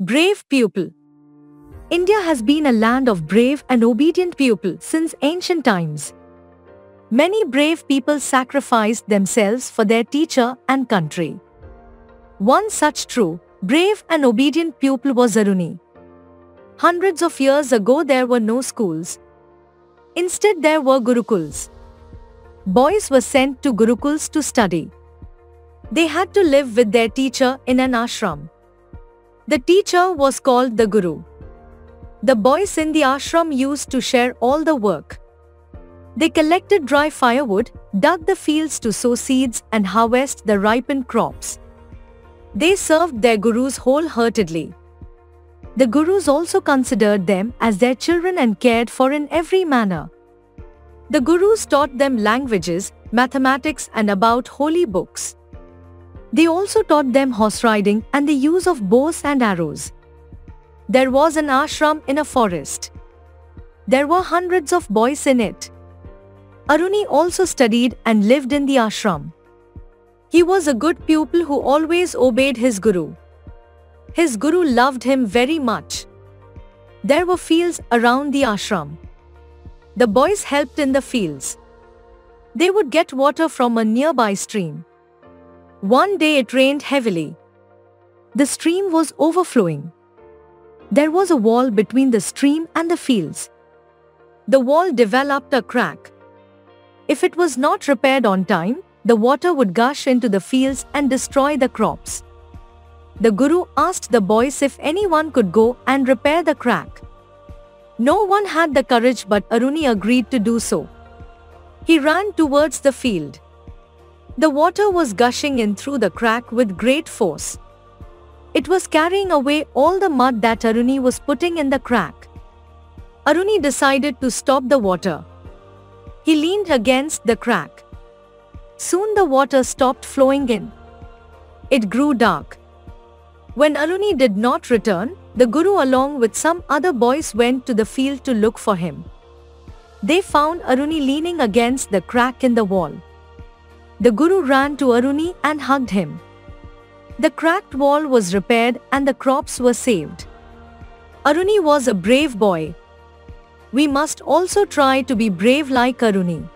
Brave pupil. India has been a land of brave and obedient people since ancient times. Many brave people sacrificed themselves for their teacher and country. One such true, brave and obedient pupil was Aruni. Hundreds of years ago there were no schools. Instead there were Gurukuls. Boys were sent to Gurukuls to study. They had to live with their teacher in an ashram. The teacher was called the Guru. The boys in the ashram used to share all the work. They collected dry firewood, dug the fields to sow seeds and harvest the ripened crops. They served their gurus wholeheartedly. The gurus also considered them as their children and cared for in every manner. The gurus taught them languages, mathematics and about holy books. They also taught them horse riding and the use of bows and arrows. There was an ashram in a forest. There were hundreds of boys in it. Aruni also studied and lived in the ashram. He was a good pupil who always obeyed his guru. His guru loved him very much. There were fields around the ashram. The boys helped in the fields. They would get water from a nearby stream. One day it rained heavily. The stream was overflowing. There was a wall between the stream and the fields. The wall developed a crack. If it was not repaired on time, the water would gush into the fields and destroy the crops. The Guru asked the boys if anyone could go and repair the crack. No one had the courage, but Aruni agreed to do so. He ran towards the field. The water was gushing in through the crack with great force. It was carrying away all the mud that Aruni was putting in the crack. Aruni decided to stop the water. He leaned against the crack. Soon the water stopped flowing in. It grew dark. When Aruni did not return, the Guru along with some other boys went to the field to look for him. They found Aruni leaning against the crack in the wall. The Guru ran to Aruni and hugged him. The cracked wall was repaired and the crops were saved. Aruni was a brave boy. We must also try to be brave like Aruni.